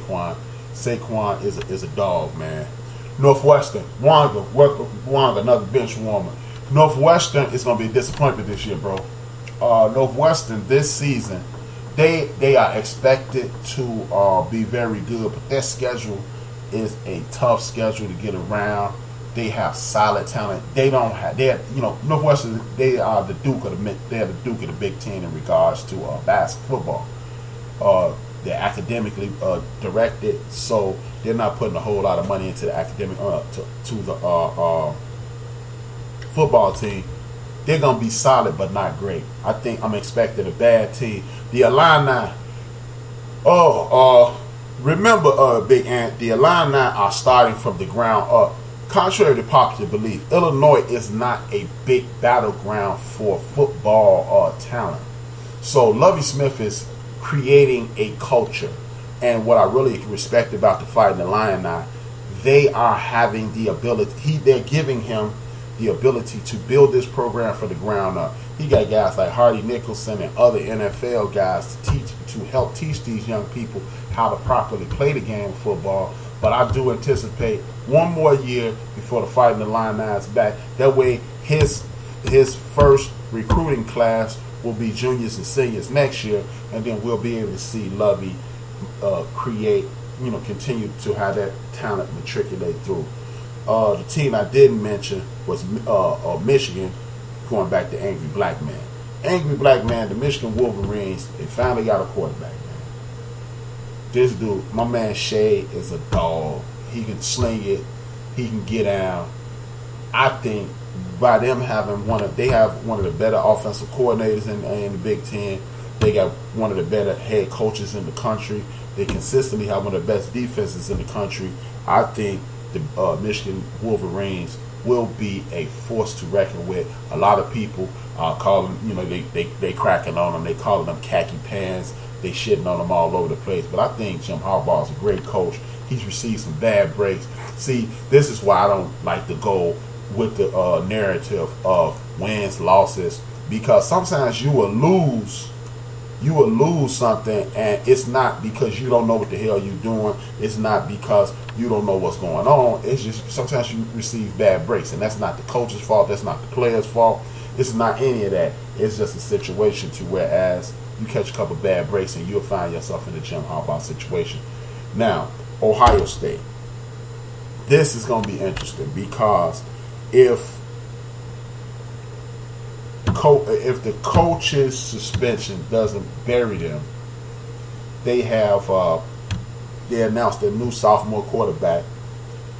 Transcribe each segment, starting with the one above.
Saquon. Saquon is a dog, man. Northwestern, Wanga, another bench warmer. Northwestern is going to be a disappointment this year, bro. Northwestern this season, they are expected to be very good, but their schedule is a tough schedule to get around. They have solid talent. They don't have. Northwestern. They are the Duke of the Big Ten in regards to basketball. They're academically directed, so they're not putting a whole lot of money into the academic to the football team. They're gonna be solid, but not great. I think I'm expecting a bad team. The Illini. Remember, Big Ant. The Illini are starting from the ground up. Contrary to popular belief, Illinois is not a big battleground for football talent. So Lovie Smith is creating a culture. And what I really respect about the Fighting Illini, they are having the ability, they're giving him the ability to build this program from the ground up. He got guys like Hardy Nicholson and other NFL guys to help teach these young people how to properly play the game of football. But I do anticipate one more year before the Fighting Illini is back. That way, his first recruiting class will be juniors and seniors next year, and then we'll be able to see Lovie continue to have that talent matriculate through. The team I didn't mention was Michigan, going back to Angry Black Man. Angry Black Man, the Michigan Wolverines, they finally got a quarterback, man. This dude, my man Shea, is a dog. He can sling it. He can get down. I think by them having they have one of the better offensive coordinators in the Big Ten. They got one of the better head coaches in the country. They consistently have one of the best defenses in the country. I think the Michigan Wolverines will be a force to reckon with. A lot of people call them, they cracking on them. They calling them khaki pants. They shitting on them all over the place. But I think Jim Harbaugh is a great coach. He's received some bad breaks. See, this is why I don't like to go with the narrative of wins, losses, because sometimes you will lose something, and it's not because you don't know what the hell you're doing. It's not because you don't know what's going on. It's just sometimes you receive bad breaks, and that's not the coach's fault. That's not the player's fault. It's not any of that. It's just a situation to whereas you catch a couple bad breaks and you'll find yourself in the Jim Harbaugh situation. Now, Ohio State. This is going to be interesting because if the coach's suspension doesn't bury them, they announced their new sophomore quarterback.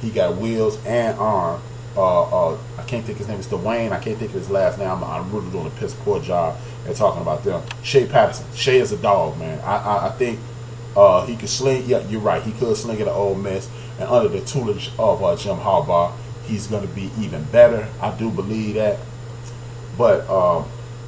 He got wheels and arm. I can't think his name is Dwayne. I can't think of his last name. I'm really doing a piss poor job at talking about them. Shea Patterson. Shea is a dog, man. I think he could sling. Yeah, you're right. He could sling it at Ole Miss, and under the tutelage of Jim Harbaugh, he's going to be even better. I do believe that. But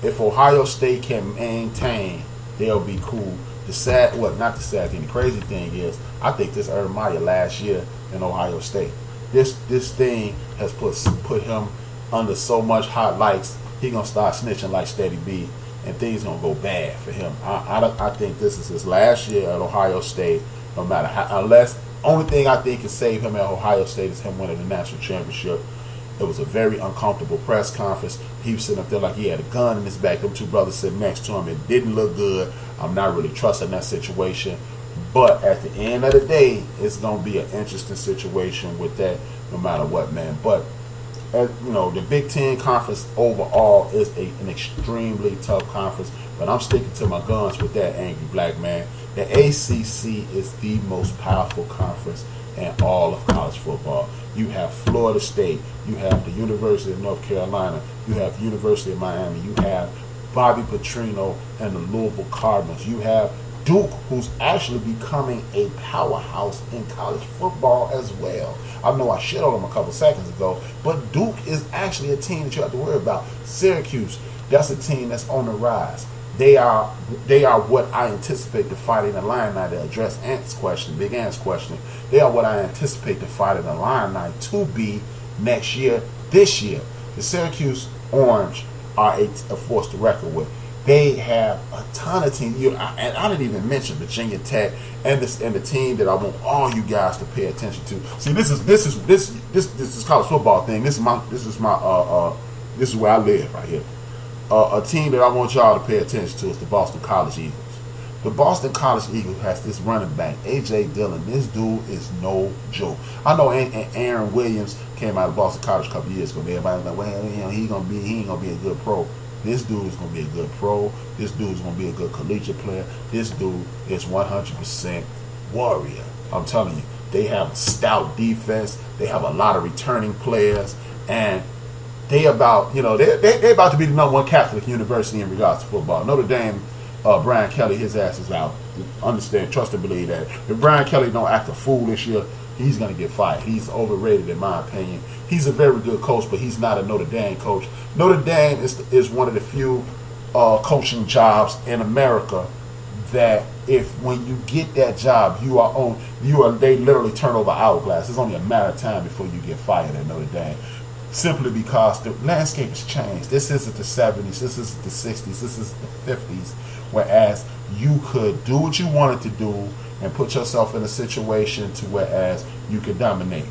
if Ohio State can maintain, they'll be cool. Not the sad thing. The crazy thing is, I think this Urban Meyer last year in Ohio State. This thing has put him under so much hot lights. He gonna start snitching like Steady B, and things gonna go bad for him. I think this is his last year at Ohio State. No matter how, unless only thing I think can save him at Ohio State is him winning the national championship. It was a very uncomfortable press conference. He was sitting up there like he had a gun in his back. Them two brothers sitting next to him. It didn't look good. I'm not really trusting that situation. But at the end of the day, it's going to be an interesting situation with that no matter what, man. But, the Big Ten conference overall is an extremely tough conference. But I'm sticking to my guns with that, Angry Black Man. The ACC is the most powerful conference in all of college football. You have Florida State. You have the University of North Carolina. You have the University of Miami. You have Bobby Petrino and the Louisville Cardinals. You have Duke, who's actually becoming a powerhouse in college football as well. I know I shit on them a couple seconds ago, but Duke is actually a team that you have to worry about. Syracuse, that's a team that's on the rise. They are what I anticipate the Fighting Illini, to address Big Ant's question. They are what I anticipate the Fighting Illini to be next year, this year. The Syracuse Orange are a force to reckon with. They have a ton of teams. And I didn't even mention Virginia Tech and the team that I want all you guys to pay attention to. See, this is college football thing. This is where I live right here. A team that I want y'all to pay attention to is the Boston College Eagles. The Boston College Eagles has this running back, A.J. Dillon. This dude is no joke. I know Aaron Williams came out of Boston College a couple years ago. Everybody was like, well, he ain't gonna be a good pro. This dude is gonna be a good pro. This dude is gonna be a good collegiate player. This dude is 100% warrior. I'm telling you, they have a stout defense. They have a lot of returning players, and they about they about to be the #1 Catholic university in regards to football. Notre Dame. Brian Kelly, his ass is out. Understand, trust and believe that. If Brian Kelly don't act a fool this year, he's going to get fired. He's overrated in my opinion. He's a very good coach, but he's not a Notre Dame coach. Notre Dame is one of the few coaching jobs in America that when you get that job, they literally turn over hourglass. It's only a matter of time before you get fired at Notre Dame. Simply because the landscape has changed. This isn't the 70s, this isn't the 60s, this is the 50s. Whereas you could do what you wanted to do and put yourself in a situation to whereas you could dominate.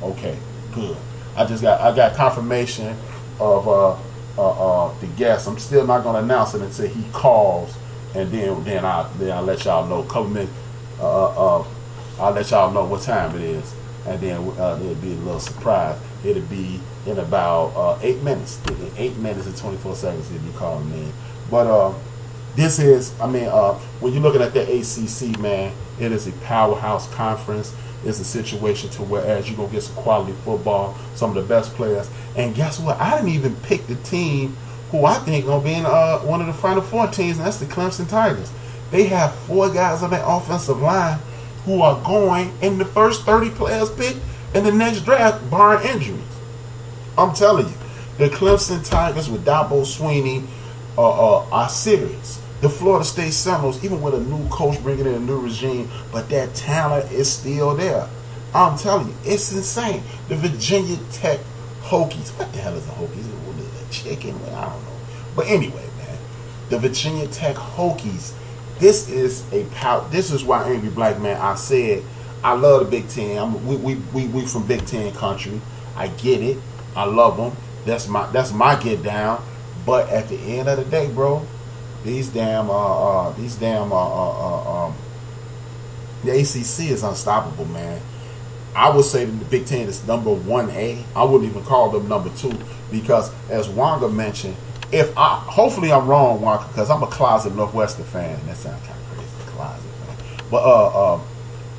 Okay, good. I got confirmation of the guest. I'm still not gonna announce it until he calls, and then I'll let y'all know. Couple minutes. I'll let y'all know what time it is, and then it'll be a little surprise. It'll be in about 8 minutes. 8 minutes and 24 seconds if you calling in. But this is, when you're looking at the ACC, man, it is a powerhouse conference. It's a situation to whereas you're going to get some quality football, some of the best players. And guess what? I didn't even pick the team who I think going to be in one of the Final Four teams, and that's the Clemson Tigers. They have 4 guys on their offensive line who are going in the first 30 players picked in the next draft, barring injuries. I'm telling you, the Clemson Tigers with Dabo Swinney are serious. The Florida State Seminoles, even with a new coach bringing in a new regime, but that talent is still there. I'm telling you, it's insane. The Virginia Tech Hokies. What the hell is a Hokies? Is it a chicken? I don't know. But anyway, man, the Virginia Tech Hokies. This is why Angry Black Man. I said I love the Big Ten. We from Big Ten country. I get it. I love them. That's my get down. But at the end of the day, bro, the ACC is unstoppable, man. I would say that the Big Ten is number 1A. I wouldn't even call them number 2 because, as Wanga mentioned, hopefully I'm wrong, Wanga, because I'm a closet Northwestern fan. That sounds kind of crazy, closet fan. But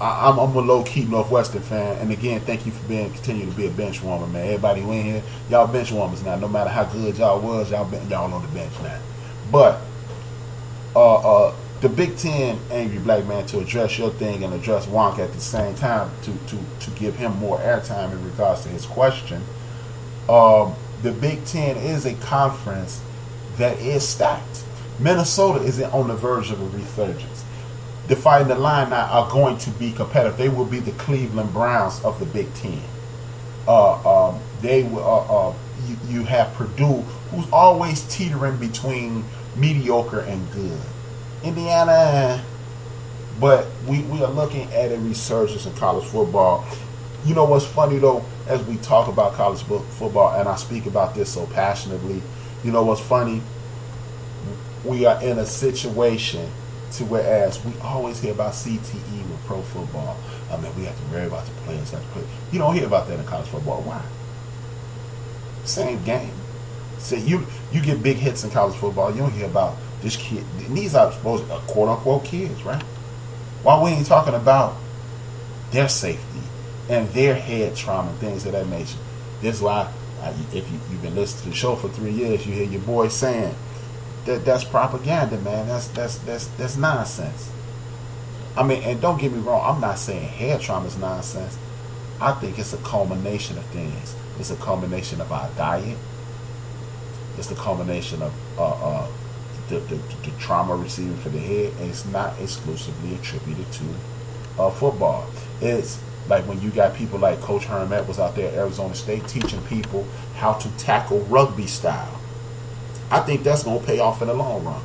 I'm a low-key Northwestern fan, and again, thank you for continue to be a bench warmer, man. Everybody who in here, y'all bench warmers now. No matter how good y'all was, y'all on the bench now. But the Big Ten, Angry Black Man, to address your thing and address Wonk at the same time to give him more airtime in regards to his question. The Big Ten is a conference that is stacked. Minnesota is on the verge of a resurgence. The Fighting Illini are going to be competitive. They will be the Cleveland Browns of the Big Ten. They will. You have Purdue, who's always teetering between mediocre and good. Indiana, but we are looking at a resurgence in college football. You know what's funny though, as we talk about college football, and I speak about this so passionately. You know what's funny? We are in a situation to whereas we always hear about CTE with pro football. I mean, we have to worry about the players have to play. You don't hear about that in college football. Why? Same game. See, you get big hits in college football. You don't hear about this kid. These are supposed to quote unquote kids, right? Why we ain't talking about their safety and their head trauma and things of that nature? This is why, if you've been listening to the show for 3 years, you hear your boy saying that's propaganda, man. That's nonsense. I mean, and don't get me wrong, I'm not saying head trauma is nonsense. I think it's a culmination of things. It's a culmination of our diet. It's the culmination of the trauma receiving for the head, and it's not exclusively attributed to football. It's like when you got people like Coach Hermet was out there at Arizona State teaching people how to tackle rugby style. I think that's going to pay off in the long run.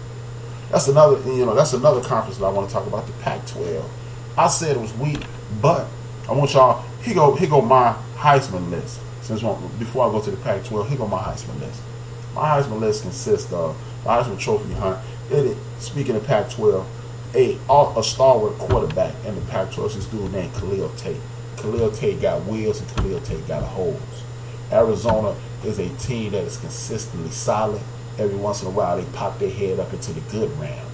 That's another, that's another conference that I want to talk about, the Pac-12. I said it was weak, but I want y'all. Here go my Heisman list. Before I go to the Pac-12, here go my Heisman list. My Heisman list consists of the Heisman Trophy hunt. Speaking of Pac-12, a stalwart quarterback in the Pac-12 is this dude named Khalil Tate. Khalil Tate got wheels and Khalil Tate got holes. Arizona is a team that is consistently solid. Every once in a while, they pop their head up into the good round.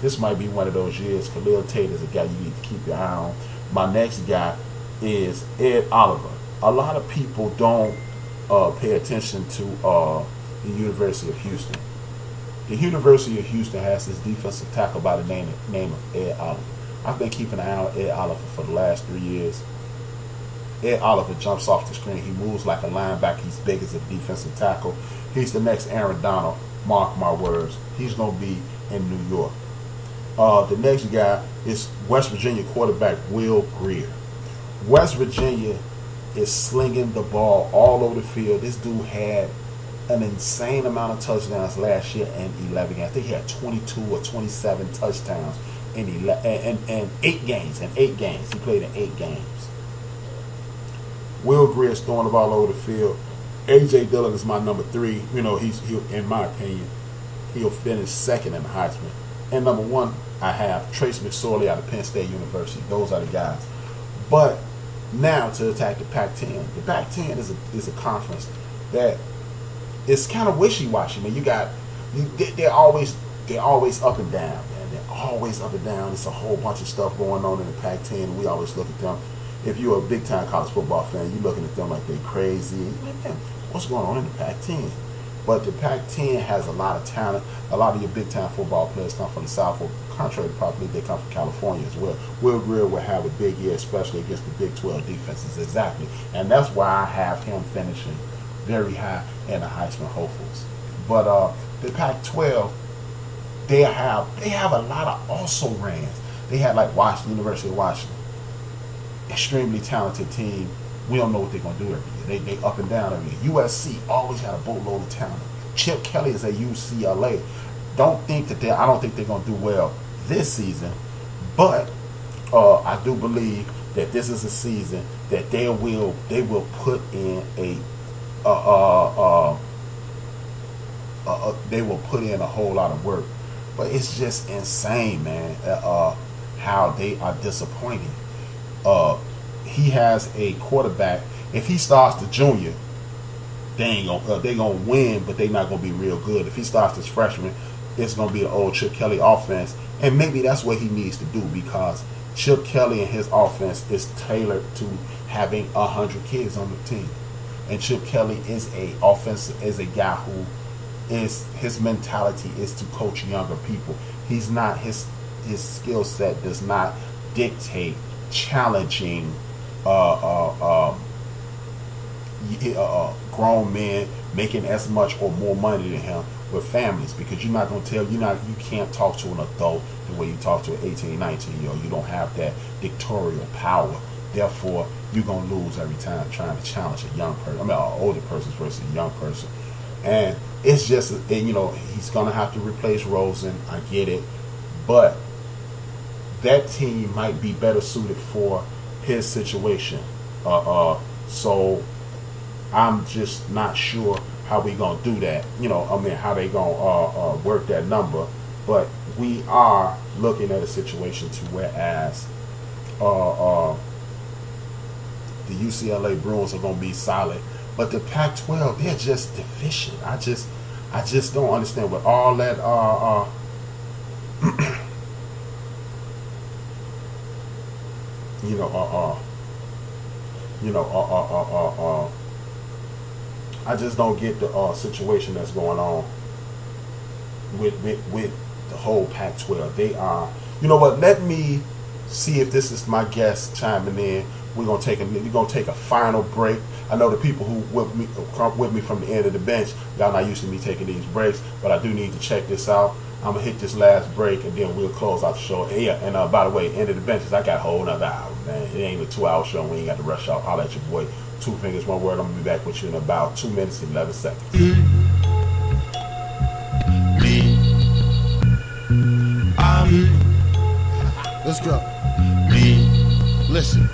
This might be one of those years. Khalil Tate is a guy you need to keep your eye on. My next guy is Ed Oliver. A lot of people don't pay attention to the University of Houston. The University of Houston has this defensive tackle by the name of Ed Oliver. I've been keeping an eye on Ed Oliver for the last 3 years. Ed Oliver jumps off the screen. He moves like a linebacker. He's big as a defensive tackle. He's the next Aaron Donald. Mark my words. He's going to be in New York. The next guy is West Virginia quarterback Will Grier. West Virginia is slinging the ball all over the field. This dude had an insane amount of touchdowns last year in 11 games. I think he had 22 or 27 touchdowns in 8 games. In 8 games. He played in 8 games. Will Grier is throwing the ball over the field. A.J. Dillon is my number 3. He'll in my opinion, he'll finish second in the Heisman. And number 1, I have Trace McSorley out of Penn State University. Those are the guys. But now to attack the Pac-10. The Pac-10 is a conference that is kind of wishy-washy. Man, they're always up and down, man. They're always up and down. It's a whole bunch of stuff going on in the Pac-10, and we always look at them. If you're a big-time college football fan, you're looking at them like they're crazy. Like, man, what's going on in the Pac-10? But the Pac-10 has a lot of talent. A lot of your big-time football players come from the South. Or contrary to probably, they come from California as well. Will Grier will have a big year, especially against the Big 12 defenses. Exactly. And that's why I have him finishing very high in the Heisman hopefuls. But the Pac-12, they have a lot of also-rans. They had like University of Washington. Extremely talented team. We don't know what they're going to do every year. They up and down every year. USC always had a boatload of talent. Chip Kelly is at UCLA. I don't think they're going to do well this season, but I do believe that this is a season that they will put in they will put in a whole lot of work. But it's just insane, man, how they are disappointing. He has a quarterback. If he starts the junior, they gonna win, but they're not gonna be real good. If he starts as freshman, it's gonna be an old Chip Kelly offense, and maybe that's what he needs to do, because Chip Kelly and his offense is tailored to having 100 kids on the team, and Chip Kelly is a guy who his mentality is to coach younger people. He's not his skill set does not dictate challenging grown men making as much or more money than him with families, because you can't talk to an adult the way you talk to an 18, 19-year-old. You don't have that dictatorial power. Therefore, you're going to lose every time trying to challenge a young person. I mean, an older person versus a young person. And it's just, he's going to have to replace Rosen. I get it. But that team might be better suited for his situation. So I'm just not sure how we going to do that. How they going to work that number. But we are looking at a situation to whereas the UCLA Bruins are going to be solid, but the Pac-12, they're just deficient. I just don't understand what all that I just don't get the situation that's going on with the whole Pac-12. They are, let me see if this is my guest chiming in. We're gonna take a final break. I know the people who come with me from the end of the bench, y'all not used to me taking these breaks, but I do need to check this out. I'm gonna hit this last break and then we'll close out the show. And by the way, end of the benches, I got a whole nother hour, man. It ain't a 2-hour show. We ain't got to rush out. Holler at your boy. 2 Fingers, 1 Word. I'm gonna be back with you in about 2 minutes and 11 seconds. Let's go. Me, listen.